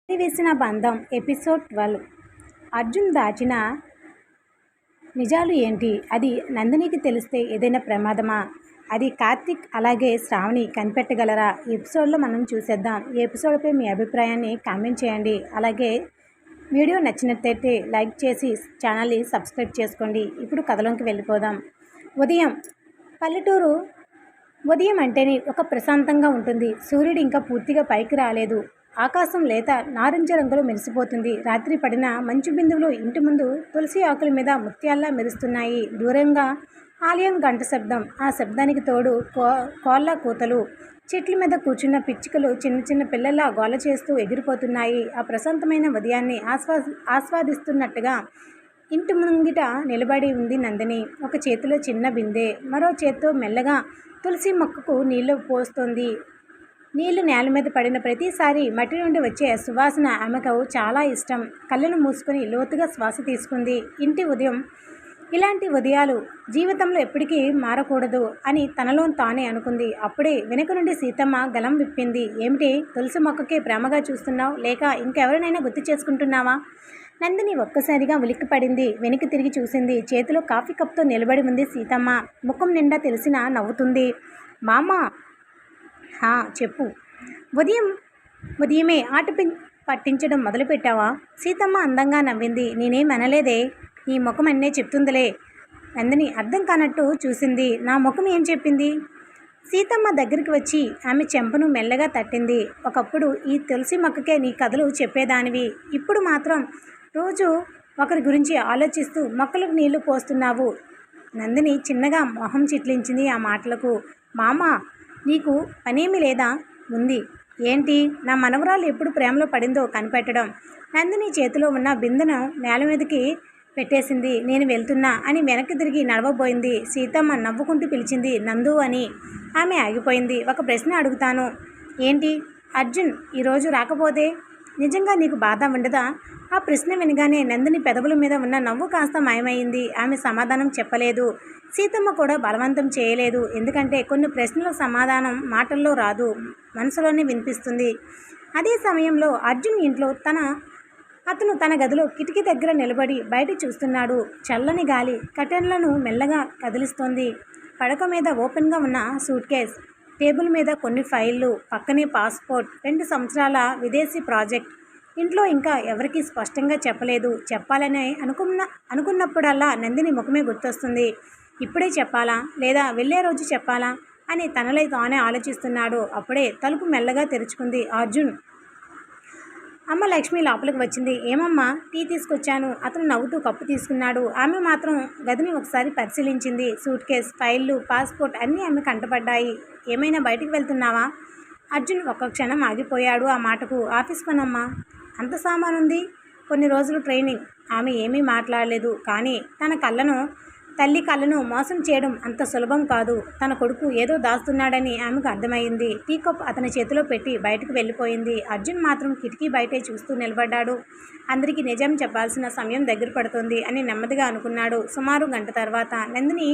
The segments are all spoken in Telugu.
వేసిన బంధం ఎపిసోడ్ 12. అర్జున్ దాచిన నిజాలు ఏంటి? అది నందినికి తెలిస్తే ఏదైనా ప్రమాదమా? అది కార్తిక్ అలాగే శ్రావణి కనిపెట్టగలరా? ఈ ఎపిసోడ్లో మనం చూసేద్దాం. ఈ ఎపిసోడ్పై మీ అభిప్రాయాన్ని కామెంట్ చేయండి. అలాగే వీడియో నచ్చినట్లయితే లైక్ చేసి ఛానల్ని సబ్స్క్రైబ్ చేసుకోండి. ఇప్పుడు కథలోకి వెళ్ళిపోదాం. పల్లెటూరు ఉదయం అంటేనే ఒక ప్రశాంతంగా ఉంటుంది. సూర్యుడు ఇంకా పూర్తిగా పైకి రాలేదు. ఆకాశం లేత నారింజ రంగులో మెరిసిపోతుంది. రాత్రి పడిన మంచు బిందువులు ఇంటి ముందు తులసి ఆకుల మీద ముత్యాల్లా మెరుస్తున్నాయి. దూరంగా ఆలయం గంట శబ్దం. ఆ శబ్దానికి తోడు కోళ్ళ కూతలు. చెట్ల మీద కూర్చున్న పిచ్చుకలు చిన్న చిన్న పిల్లల్లా గోల చేస్తూ ఎగిరిపోతున్నాయి. ఆ ప్రశాంతమైన ఉదయాన్ని ఆస్వాదిస్తున్నట్టుగా ఇంటి ముంగిట నిలబడి ఉంది నందిని. ఒక చేతిలో చిన్న బిందె, మరో చేత్తో మెల్లగా తులసి మొక్కకు నీళ్లు పోస్తోంది. నీళ్లు నేల మీద పడిన ప్రతిసారి మట్టి నుండి వచ్చే సువాసన ఆమెకు చాలా ఇష్టం. కళ్ళను మూసుకొని లోతుగా శ్వాస తీసుకుంది. ఇంటి ఉదయం ఇలాంటి ఉదయాలు జీవితంలో ఎప్పటికీ మారకూడదు అని తనలో తానే అనుకుంది. అప్పుడే వెనుక నుండి సీతమ్మ గలం విప్పింది. ఏమిటి, తులసి మొక్కకి ప్రేమగా చూస్తున్నావు, లేక ఇంకెవరినైనా గుర్తు చేసుకుంటున్నావా? నందిని ఒక్కసారిగా ఉలిక్కిపడింది. వెనక్కి తిరిగి చూసింది. చేతిలో కాఫీ కప్తో నిలబడి ఉంది సీతమ్మ. ముఖం నిండా తెలిసిన నవ్వుతుంది. మామ, చెప్పు. ఉదయమే ఆట పట్టించడం మొదలుపెట్టావా? సీతమ్మ అందంగా నవ్వింది. నేనేం అనలేదే, నీ ముఖం అన్నే చెప్తుందిలే. నందిని అర్థం కానట్టు చూసింది. నా ముఖం ఏం చెప్పింది? సీతమ్మ దగ్గరికి వచ్చి ఆమె చెంపను మెల్లగా తట్టింది. ఒకప్పుడు ఈ తులసి మొక్కకే నీ కథలు చెప్పేదానివి. ఇప్పుడు మాత్రం రోజు ఒకరి గురించి ఆలోచిస్తూ మొక్కలకు నీళ్లు పోస్తున్నావు. నందిని చిన్నగా మొహం చిట్లించింది ఆ మాటలకు. మామ, నీకు పనేమీ లేదా? ఉంది. ఏంటి? నా మనవరాలు ఎప్పుడు ప్రేమలో పడిందో కనిపెట్టడం. నందిని చేతిలో ఉన్న బిందెను నేల మీదకి పెట్టేసింది. నేను వెళ్తున్నా అని వెనక్కి తిరిగి నడవబోయింది. సీతమ్మ నవ్వుకుంటూ పిలిచింది, నందు అని. ఆమె ఆగిపోయింది. ఒక ప్రశ్న అడుగుతాను. ఏంటి? అర్జున్ ఈరోజు రాకపోతే నిజంగా నీకు బాధ ఉండదా? ఆ ప్రశ్న వినగానే నందిని పెదవుల మీద ఉన్న నవ్వు కాస్త మాయమైంది. ఆమె సమాధానం చెప్పలేదు. సీతమ్మ కూడా బలవంతం చేయలేదు. ఎందుకంటే కొన్ని ప్రశ్నల సమాధానం మాటల్లో రాదు, మనసులోనే వినిపిస్తుంది. అదే సమయంలో అర్జున్ ఇంట్లో అతను తన గదిలో కిటికీ దగ్గర నిలబడి బయట చూస్తున్నాడు. చల్లని గాలి కర్టెన్లను మెల్లగా కదిలిస్తోంది. పడక మీద ఓపెన్గా ఉన్న సూట్ కేస్, టేబుల్ మీద కొన్ని ఫైళ్ళు, పక్కనే పాస్పోర్ట్, 2 సంవత్సరాల విదేశీ ప్రాజెక్ట్. ఇంట్లో ఇంకా ఎవరికీ స్పష్టంగా చెప్పలేదు. చెప్పాలని అనుకున్నప్పుడల్లా నందిని ముఖమే గుర్తొస్తుంది. ఇప్పుడే చెప్పాలా, లేదా వెళ్ళే రోజు చెప్పాలా అని తనలో తానే ఆలోచిస్తున్నాడు. అప్పుడే తలుపు మెల్లగా తెరుచుకుంది. అర్జున్. అమ్మ లక్ష్మి లోపలికి వచ్చింది. ఏమమ్మా, టీ తీసుకొచ్చాను. అతను నవ్వుతూ కప్పు తీసుకున్నాడు. ఆమె మాత్రం గదిని ఒకసారి పరిశీలించింది. సూట్ కేస్, ఫైళ్ళు, పాస్పోర్ట్ అన్నీ ఆమె కంటపడ్డాయి. ఏమైనా బయటికి వెళ్తున్నావా? అర్జున్ ఒక్క క్షణం ఆగిపోయాడు ఆ మాటకు. ఆఫీస్ పనమ్మా. అంత సామానుంది. కొన్ని రోజులు ట్రైనింగ్. ఆమె ఏమీ మాట్లాడలేదు. కానీ తల్లి కళ్ళను మోసం చేయడం అంత సులభం కాదు. తన కొడుకు ఏదో దాస్తున్నాడని ఆమెకు అర్థమైంది. టీ కప్ అతని చేతిలో పెట్టి బయటకు వెళ్ళిపోయింది. అర్జున్ మాత్రం కిటికీ బయటే చూస్తూ నిలబడ్డాడు. అందరికీ నిజం చెప్పాల్సిన సమయం దగ్గర పడుతుంది అని నెమ్మదిగా అనుకున్నాడు. సుమారు గంట తర్వాత నందిని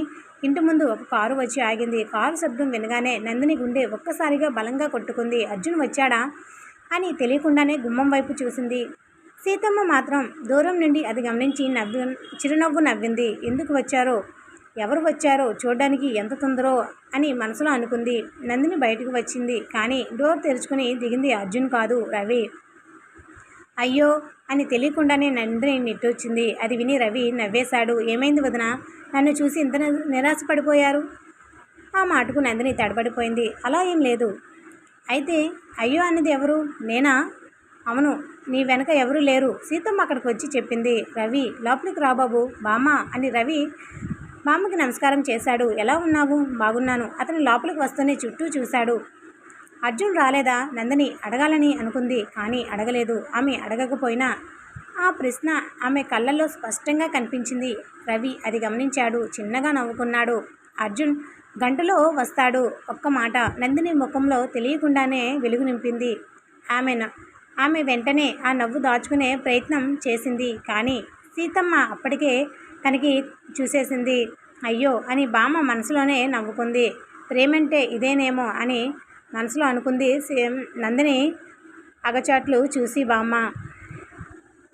ఇంటి ముందు ఒక కారు వచ్చి ఆగింది. కారు శబ్దం వినగానే నందిని గుండె ఒక్కసారిగా బలంగా కొట్టుకుంది. అర్జున్ వచ్చాడా అని తెలియకుండానే గుమ్మం వైపు చూసింది. సీతమ్మ మాత్రం దూరం నుండి అది గమనించి చిరునవ్వు నవ్వింది. ఎందుకు వచ్చారో, ఎవరు వచ్చారో చూడడానికి ఎంత తొందరో అని మనసులో అనుకుంది. నందిని బయటకు వచ్చింది. కానీ డోర్ తెరుచుకుని దిగింది అర్జున్ కాదు, రవి. అయ్యో అని తెలియకుండానే నందిని నిట్టొచ్చింది. అది విని రవి నవ్వేశాడు. ఏమైంది వదిన, నన్ను చూసి ఇంత నిరాశపడిపోయారు? ఆ మాటకు నందిని తడబడిపోయింది. అలా ఏం లేదు. అయితే అయ్యో అన్నది ఎవరు? నేనా? అవును, నీ వెనక ఎవరూ లేరు. సీతమ్మ అక్కడికి వచ్చి చెప్పింది. రవి, లోపలికి రా బాబు. బామ్మ అని రవి బామ్మకి నమస్కారం చేశాడు. ఎలా ఉన్నావు? బాగున్నాను. అతను లోపలికి వస్తూనే చుట్టూ చూశాడు. అర్జున్ రాలేదా? నందిని అడగాలని అనుకుంది. కానీ అడగలేదు. ఆమె అడగకపోయినా ఆ ప్రశ్న ఆమె కళ్ళల్లో స్పష్టంగా కనిపించింది. రవి అది గమనించాడు. చిన్నగా నవ్వుకున్నాడు. అర్జున్ గంటలో వస్తాడు. ఒక్క మాట నందిని ముఖంలో తెలియకుండానే వెలుగు నింపింది. ఆమె వెంటనే ఆ నవ్వు దాచుకునే ప్రయత్నం చేసింది. కానీ సీతమ్మ అప్పటికే తనకి చూసేసింది. అయ్యో అని బామ్మ మనసులోనే నవ్వుకుంది. ప్రేమంటే ఇదేనేమో అని మనసులో అనుకుంది నందిని. అగచాట్లు చూసి బామ్మ.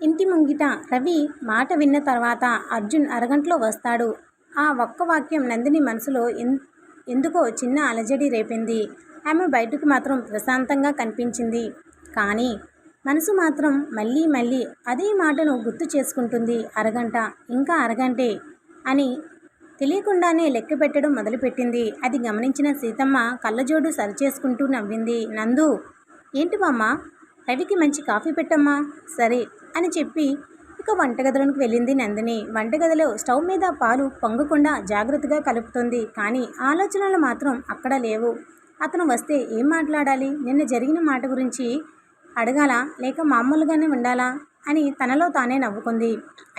ఇంటి ముంగిట రవి మాట విన్న తర్వాత అర్జున్ అరగంటలో వస్తాడు. ఆ ఒక్క వాక్యం నందిని మనసులో ఎందుకో చిన్న అలజడి రేపింది. ఆమె బయటకు మాత్రం ప్రశాంతంగా కనిపించింది. కానీ మనసు మాత్రం మళ్ళీ మళ్ళీ అదే మాటను గుర్తు చేసుకుంటుంది. అరగంట, ఇంకా అరగంటే అని తెలియకుండానే లెక్క పెట్టడం మొదలుపెట్టింది. అది గమనించిన సీతమ్మ కళ్ళజోడు సరిచేసుకుంటూ నవ్వింది. నందు, ఏంటి బామ్మ, రవికి మంచి కాఫీ పెట్టమ్మా. సరే అని చెప్పి ఇక వంటగదిలోకి వెళ్ళింది నందిని. వంటగదిలో స్టవ్ మీద పాలు పొంగకుండా జాగ్రత్తగా కలుపుతుంది. కానీ ఆలోచనలు మాత్రం అక్కడ లేవు. అతను వస్తే ఏం మాట్లాడాలి? నిన్న జరిగిన మాట గురించి అడగాలా, లేక మామూలుగానే ఉండాలా అని తనలో తానే నవ్వుకుంది.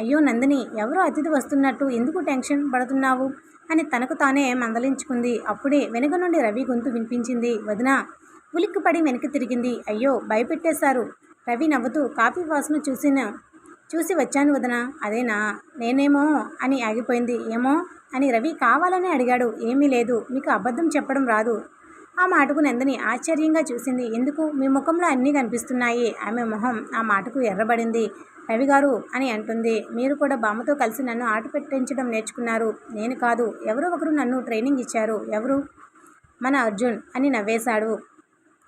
అయ్యో నందిని, ఎవరో అతిథి వస్తున్నట్టు ఎందుకు టెన్షన్ పడుతున్నావు అని తనకు తానే మందలించుకుంది. అప్పుడే వెనుక నుండి రవి గొంతు వినిపించింది. వదినా. ఉలిక్కిపడి వెనక్కి తిరిగింది. అయ్యో, భయపెట్టేశారు. రవి నవ్వుతూ కాఫీ వాసన చూసి వచ్చాను వదినా. అదేనా? నేనేమో అని ఆగిపోయింది. ఏమో అని రవి కావాలని అడిగాడు. ఏమీ లేదు, మీకు అబద్ధం చెప్పడం రాదు. ఆ మాటకు నందిని ఆశ్చర్యంగా చూసింది. ఎందుకు? మీ ముఖంలో అన్నీ కనిపిస్తున్నాయి. ఆమె మొహం ఆ మాటకు ఎర్రబడింది. రవి గారు అని అంటుంది. మీరు కూడా బామ్మతో కలిసి నన్ను ఆట పెట్టించడం నేర్చుకున్నారు. నేను కాదు, ఎవరో ఒకరు నన్ను ట్రైనింగ్ ఇచ్చారు. ఎవరు? మన అర్జున్ అని నవ్వేశాడు.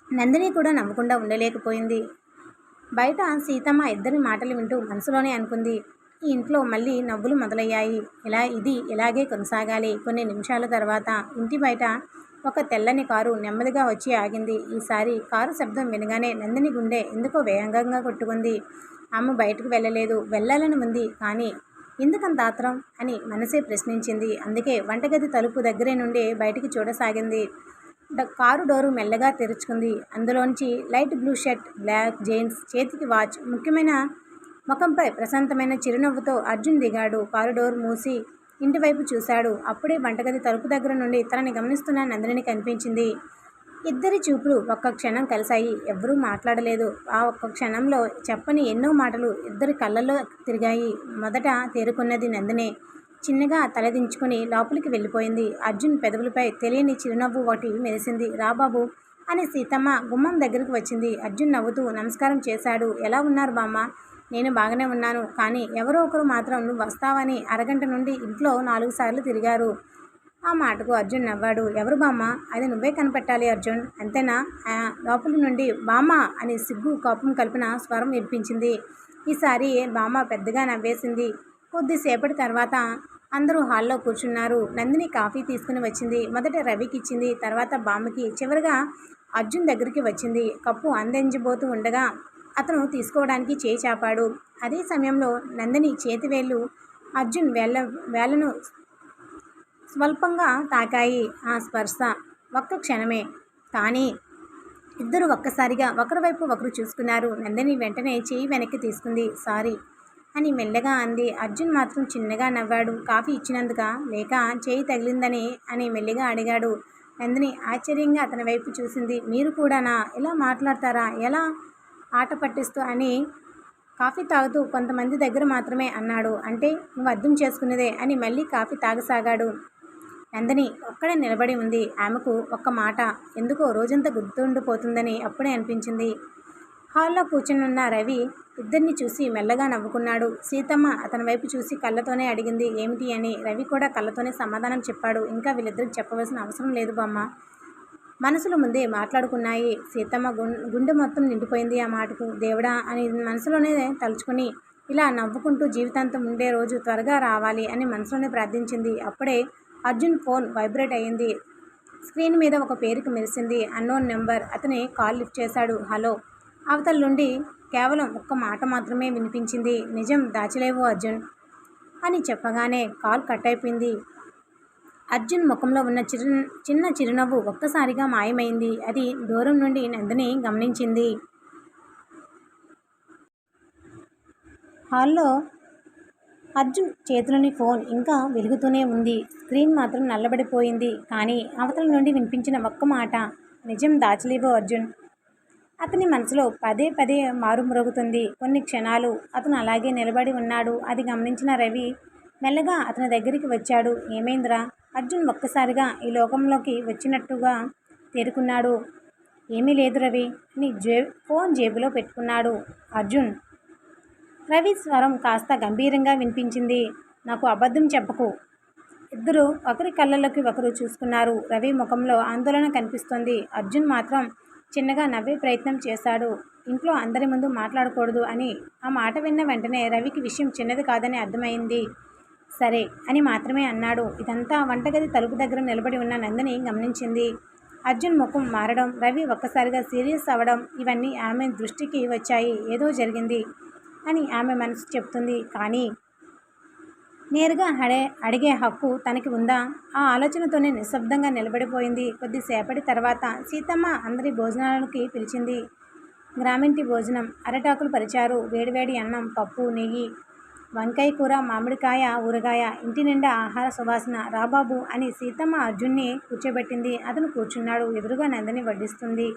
నందిని కూడా నవ్వకుండా ఉండలేకపోయింది. బయట సీతమ్మ ఇద్దరి మాటలు వింటూ మనసులోనే అనుకుంది. ఈ ఇంట్లో మళ్ళీ నవ్వులు మొదలయ్యాయి. ఇది ఇలాగే కొనసాగాలి. కొన్ని నిమిషాల తర్వాత ఇంటి బయట ఒక తెల్లని కారు నెమ్మదిగా వచ్చి ఆగింది. ఈసారి కారు శబ్దం వినగానే నందిని గుండె ఎందుకో వేగంగా కొట్టుకుంది. ఆమె బయటకు వెళ్ళలేదు. వెళ్ళాలని ఉంది, కానీ ఎందుకంత ఆత్రం అని మనసే ప్రశ్నించింది. అందుకే వంటగది తలుపు దగ్గరే నుండి బయటికి చూడసాగింది. కారు డోరు మెల్లగా తెరుచుకుంది. అందులోంచి light blue shirt, black jeans, చేతికి వాచ్, ముఖ్యమైన ముఖంపై ప్రశాంతమైన చిరునవ్వుతో అర్జున్ దిగాడు. కారు డోర్ మూసి ఇంటివైపు చూశాడు. అప్పుడే వంటగది తలుపు దగ్గర నుండి తనని గమనిస్తున్న నందిని కనిపించింది. ఇద్దరి చూపులు ఒక్క క్షణం కలిశాయి. ఎవ్వరూ మాట్లాడలేదు. ఆ ఒక్క క్షణంలో చెప్పని ఎన్నో మాటలు ఇద్దరి కళ్ళల్లో తిరిగాయి. మొదట తేరుకున్నది నందినే. చిన్నగా తలదించుకుని లోపలికి వెళ్ళిపోయింది. అర్జున్ పెదవులపై తెలియని చిరునవ్వు ఒకటి మెరిసింది. రాబాబు అని సీతమ్మ గుమ్మం దగ్గరికి వచ్చింది. అర్జున్ నవ్వుతూ నమస్కారం చేశాడు. ఎలా ఉన్నారు బామ్మ? నేను బాగానే ఉన్నాను, కానీ ఎవరో ఒకరు మాత్రం నువ్వు వస్తావని అరగంట నుండి ఇంట్లో 4 సార్లు తిరిగారు. ఆ మాటకు అర్జున్ నవ్వాడు. ఎవరు బామ్మ? అది నువ్వే కనిపెట్టాలి అర్జున్, అంతేనా? లోపలి నుండి బామ్మ అని సిగ్గు కోపం కలిపిన స్వరం వినిపించింది. ఈసారి బామ్మ పెద్దగా నవ్వేసింది. కొద్దిసేపటి తర్వాత అందరూ హాల్లో కూర్చున్నారు. నందిని కాఫీ తీసుకుని వచ్చింది. మొదట రవికి ఇచ్చింది, తర్వాత బామ్మకి, చివరిగా అర్జున్ దగ్గరికి వచ్చింది. కప్పు అందించబోతూ ఉండగా అతను తీసుకోవడానికి చేయి చాపాడు. అదే సమయంలో నందిని చేతివేళ్లు అర్జున్ వేళ్లను స్వల్పంగా తాకాయి. ఆ స్పర్శ ఒక్క క్షణమే, కానీ ఇద్దరు ఒక్కసారిగా ఒకరి వైపు ఒకరు చూసుకున్నారు. నందిని వెంటనే చేయి వెనక్కి తీసుకుంది. సారీ అని మెల్లగా అంది. అర్జున్ మాత్రం చిన్నగా నవ్వాడు. కాఫీ ఇచ్చినందుక, లేక చేయి తగిలిందని అని మెల్లిగా అడిగాడు. నందిని ఆశ్చర్యంగా అతని వైపు చూసింది. మీరు కూడానా? ఇలా మాట్లాడతారా? ఎలా ఆట పట్టిస్తూ అని కాఫీ తాగుతూ కొంతమంది దగ్గర మాత్రమే అన్నాడు. అంటే నువ్వు అర్థం చేసుకునేదే అని మళ్ళీ కాఫీ తాగసాగాడు. నందిని ఒక్కడే నిలబడి ఉంది. ఆమెకు ఒక్క మాట ఎందుకో రోజంతా గుర్తుండిపోతుందని అప్పుడే అనిపించింది. హాల్లో కూర్చునున్న రవి ఇద్దరిని చూసి మెల్లగా నవ్వుకున్నాడు. సీతమ్మ అతని వైపు చూసి కళ్ళతోనే అడిగింది ఏమిటి అని. రవి కూడా కళ్ళతోనే సమాధానం చెప్పాడు. ఇంకా వీళ్ళిద్దరికి చెప్పవలసిన అవసరం లేదు బామ్మ, మనసులు ముందే మాట్లాడుకున్నాయి. సీతమ్మ గుండె మొత్తం నిండిపోయింది ఆ మాటకు. దేవుడా అని మనసులోనే తలుచుకుని ఇలా నవ్వుకుంటూ జీవితాంతం ఉండే రోజు త్వరగా రావాలి అని మనసులోనే ప్రార్థించింది. అప్పుడే అర్జున్ ఫోన్ వైబ్రేట్ అయ్యింది. స్క్రీన్ మీద ఒక పేరుకి మెరిసింది. Unknown number. అతని కాల్ లిఫ్ట్ చేశాడు. హలో. అవతల నుండి కేవలం ఒక్క మాట మాత్రమే వినిపించింది. నిజం దాచలేవు అర్జున్ అని చెప్పగానే కాల్ కట్ అయిపోయింది. అర్జున్ ముఖంలో ఉన్న చిన్న చిరునవ్వు ఒక్కసారిగా మాయమైంది. అది దూరం నుండి నందిని గమనించింది. హాల్లో అర్జున్ చేతిలోని ఫోన్ ఇంకా వెలుగుతూనే ఉంది. స్క్రీన్ మాత్రం నల్లబడిపోయింది. కానీ అవతల నుండి వినిపించిన ఒక్క మాట, నిజం దాచలేవు అర్జున్, అతని మనసులో పదే పదే మారుమ్రోగుతుంది. కొన్ని క్షణాలు అతను అలాగే నిలబడి ఉన్నాడు. అది గమనించిన రవి మెల్లగా అతని దగ్గరికి వచ్చాడు. ఏమైందిరా? అర్జున్ ఒక్కసారిగా ఈ లోకంలోకి వచ్చినట్టుగా తేరుకున్నాడు. ఏమీ లేదు రవి అని ఫోన్ జేబులో పెట్టుకున్నాడు అర్జున్. రవి స్వరం కాస్త గంభీరంగా వినిపించింది. నాకు అబద్ధం చెప్పకు. ఇద్దరు ఒకరి కళ్ళలోకి ఒకరు చూసుకున్నారు. రవి ముఖంలో ఆందోళన కనిపిస్తోంది. అర్జున్ మాత్రం చిన్నగా నవ్వే ప్రయత్నం చేశాడు. ఇంట్లో అందరి ముందు మాట్లాడకూడదు అని. ఆ మాట విన్న వెంటనే రవికి విషయం చిన్నది కాదని అర్థమైంది. సరే అని మాత్రమే అన్నాడు. ఇదంతా వంటగది తలుపు దగ్గర నిలబడి ఉన్న నందిని గమనించింది. అర్జున్ ముఖం మారడం, రవి ఒక్కసారిగా సీరియస్ అవ్వడం ఇవన్నీ ఆమె దృష్టికి వచ్చాయి. ఏదో జరిగింది అని ఆమె మనసు చెప్తుంది. కానీ నేరుగా అడిగే హక్కు తనకి ఉందా? ఆ ఆలోచనతోనే నిశ్శబ్దంగా నిలబడిపోయింది. కొద్దిసేపటి తర్వాత సీతమ్మ అందరి భోజనాలకి పిలిచింది. గ్రామింటి భోజనం. అరటాకులు పరిచారు. వేడివేడి అన్నం, పప్పు, నెయ్యి, వంకాయ కూర, మామిడికాయ, ఊరగాయ. ఇంటి నిండా ఆహార సువాసన. రాబాబు అని సీతమ్మ అర్జున్ని కూర్చోబెట్టింది. అతను కూర్చున్నాడు. ఎదురుగా నందిని వడ్డిస్తుంది.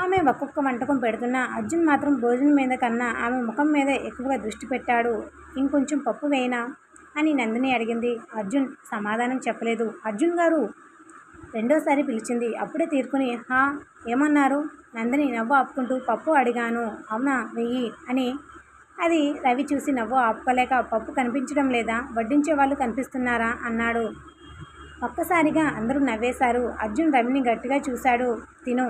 ఆమె ఒక్కొక్క వంటకం పెడుతున్నా అర్జున్ మాత్రం భోజనం మీద కన్నా ఆమె ముఖం మీద ఎక్కువగా దృష్టి పెట్టాడు. ఇంకొంచెం పప్పు వేయనా అని నందిని అడిగింది. అర్జున్ సమాధానం చెప్పలేదు. అర్జున్ గారు రెండోసారి పిలిచింది. అప్పుడే తీర్పుని హా ఏమన్నారు? నందిని నవ్వు ఆపుకుంటూ పప్పు అడిగాను. అవునా వెయ్యి అని. అది రవి చూసి నవ్వు ఆపుకోలేక పప్పు కనిపించడం లేదా? వడ్డించే వాళ్ళు కనిపిస్తున్నారా అన్నాడు. ఒక్కసారిగా అందరూ నవ్వేశారు. అర్జున్ రవిని గట్టిగా చూశాడు. తిను.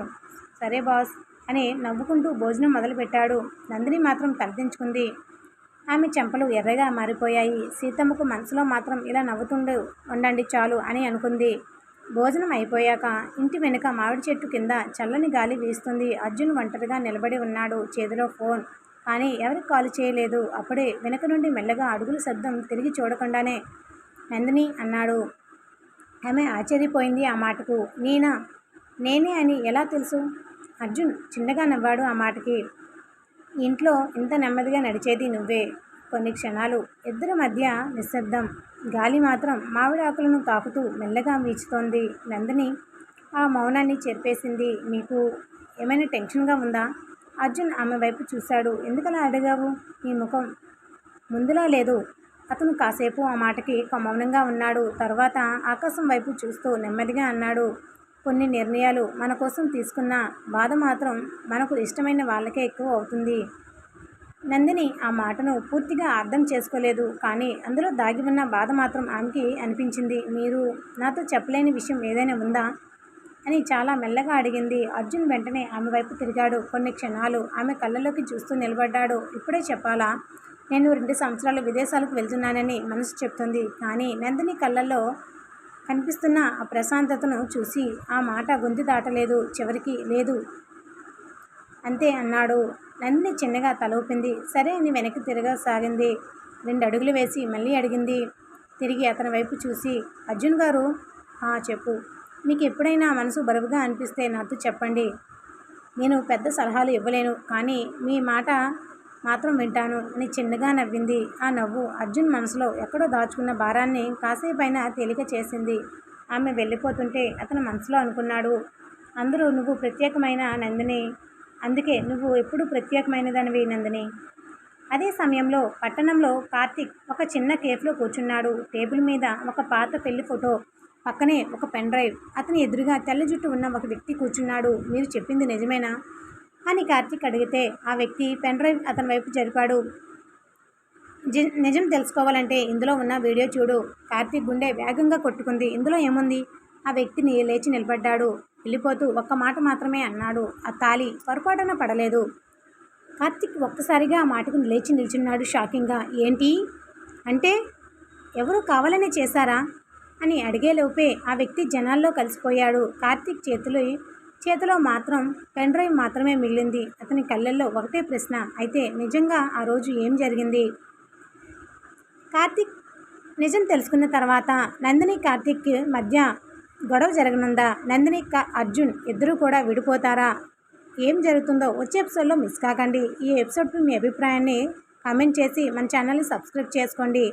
సరే బాస్ అని నవ్వుకుంటూ భోజనం మొదలుపెట్టాడు. నందిని మాత్రం తలదించుకుంది. ఆమె చెంపలు ఎర్రగా మారిపోయాయి. సీతమ్మకు మనసులో మాత్రం ఇలా నవ్వుతుండు ఉండండి చాలు అని అనుకుంది. భోజనం అయిపోయాక ఇంటి వెనుక మామిడి చెట్టు కింద చల్లని గాలి వీస్తుంది. అర్జున్ ఒంటరిగా నిలబడి ఉన్నాడు. చేతిలో ఫోన్. కానీ ఎవరికి కాల్ చేయలేదు. అప్పుడే వెనుక నుండి మెల్లగా అడుగుల శబ్దం. తిరిగి చూడకుండానే నందిని అన్నాడు. ఆమె ఆశ్చర్యపోయింది ఆ మాటకు. నేనే అని ఎలా తెలుసు? అర్జున్ చిన్నగా నవ్వాడు ఆ మాటకి. ఇంట్లో ఇంత నెమ్మదిగా నడిచేది నువ్వే. కొన్ని క్షణాలు ఇద్దరి మధ్య నిశ్శబ్దం. గాలి మాత్రం మామిడి ఆకులను తాకుతూ మెల్లగా వీచుతోంది. నందిని ఆ మౌనాన్ని చెరిపేసింది. మీకు ఏమైనా టెన్షన్గా ఉందా? అర్జున్ ఆమె వైపు చూశాడు. ఎందుకలా అడిగావు? నీ ముఖం ముందులా లేదు. అతను కాసేపు ఆ మాటకి మౌనంగా ఉన్నాడు. తర్వాత ఆకాశం వైపు చూస్తూ నెమ్మదిగా అన్నాడు. కొన్ని నిర్ణయాలు మన కోసం తీసుకున్న బాధ మాత్రం మనకు ఇష్టమైన వాళ్ళకే ఎక్కువ అవుతుంది. నందిని ఆ మాటను పూర్తిగా అర్థం చేసుకోలేదు. కానీ అందులో దాగి ఉన్న బాధ మాత్రం ఆమెకి అనిపించింది. మీరు నాతో చెప్పలేని విషయం ఏదైనా ఉందా అని చాలా మెల్లగా అడిగింది. అర్జున్ వెంటనే ఆమె వైపు తిరిగాడు. కొన్ని క్షణాలు ఆమె కళ్ళలోకి చూస్తూ నిలబడ్డాడు. ఇప్పుడే చెప్పాలా? నేను 2 సంవత్సరాలు విదేశాలకు వెళ్తున్నానని మనసు చెప్తుంది. కానీ నందిని కళ్ళల్లో కనిపిస్తున్న ఆ ప్రశాంతతను చూసి ఆ మాట గొంతు దాటలేదు. చివరికి లేదు అంతే అన్నాడు. నందిని చిన్నగా తల ఊపింది. సరే అని వెనక్కి తిరగసాగింది. 2 అడుగులు వేసి మళ్ళీ అడిగింది. తిరిగి అతని వైపు చూసి అర్జున్ గారు చెప్పు. మీకు ఎప్పుడైనా మనసు బరువుగా అనిపిస్తే నాతో చెప్పండి. నేను పెద్ద సలహాలు ఇవ్వలేను. కానీ మీ మాట మాత్రం వింటాను అని చిన్నగా నవ్వింది. ఆ నవ్వు అర్జున్ మనసులో ఎక్కడో దాచుకున్న భారాన్ని కాసేపైనా తేలిక చేసింది. ఆమె వెళ్ళిపోతుంటే అతను మనసులో అనుకున్నాడు. అందరూ నువ్వు ప్రత్యేకమైన నందిని. అందుకే నువ్వు ఎప్పుడూ ప్రత్యేకమైనదానివి నందిని. అదే సమయంలో పట్టణంలో కార్తీక్ ఒక చిన్న కేఫ్లో కూర్చున్నాడు. టేబుల్ మీద ఒక పాత పెళ్లి ఫోటో, పక్కనే ఒక పెన్ డ్రైవ్. అతని ఎదురుగా తెల్ల జుట్టు ఉన్న ఒక వ్యక్తి కూర్చున్నాడు. మీరు చెప్పింది నిజమేనా అని కార్తీక్ అడిగితే ఆ వ్యక్తి పెన్ డ్రైవ్ అతని వైపు జరిపాడు. నిజం తెలుసుకోవాలంటే ఇందులో ఉన్న వీడియో చూడు. కార్తీక్ గుండె వేగంగా కొట్టుకుంది. ఇందులో ఏముంది? ఆ వ్యక్తిని లేచి నిలబడ్డాడు. వెళ్ళిపోతూ ఒక్క మాట మాత్రమే అన్నాడు. ఆ తాళి పొరపాటున పడలేదు. కార్తీక్ ఒక్కసారిగా ఆ మాటకు లేచి నిల్చున్నాడు షాకింగ్గా. ఏంటి అంటే ఎవరు కావాలనే చేశారా అని అడిగేలోపే ఆ వ్యక్తి జనాల్లో కలిసిపోయాడు. కార్తీక్ చేతిలో మాత్రం పెన్ డ్రైవ్ మాత్రమే మిగిలింది. అతని కళ్ళల్లో ఒకటే ప్రశ్న. అయితే నిజంగా ఆ రోజు ఏం జరిగింది? కార్తీక్ నిజం తెలుసుకున్న తర్వాత నందిని కార్తీక్ మధ్య గొడవ జరగనుందా? నందిని అర్జున్ ఇద్దరూ కూడా విడిపోతారా? ఏం జరుగుతుందో వచ్చే ఎపిసోడ్లో మిస్ కాకండి. ఈ ఎపిసోడ్పై మీ అభిప్రాయాన్ని కామెంట్ చేసి మన ఛానల్ని సబ్స్క్రైబ్ చేసుకోండి.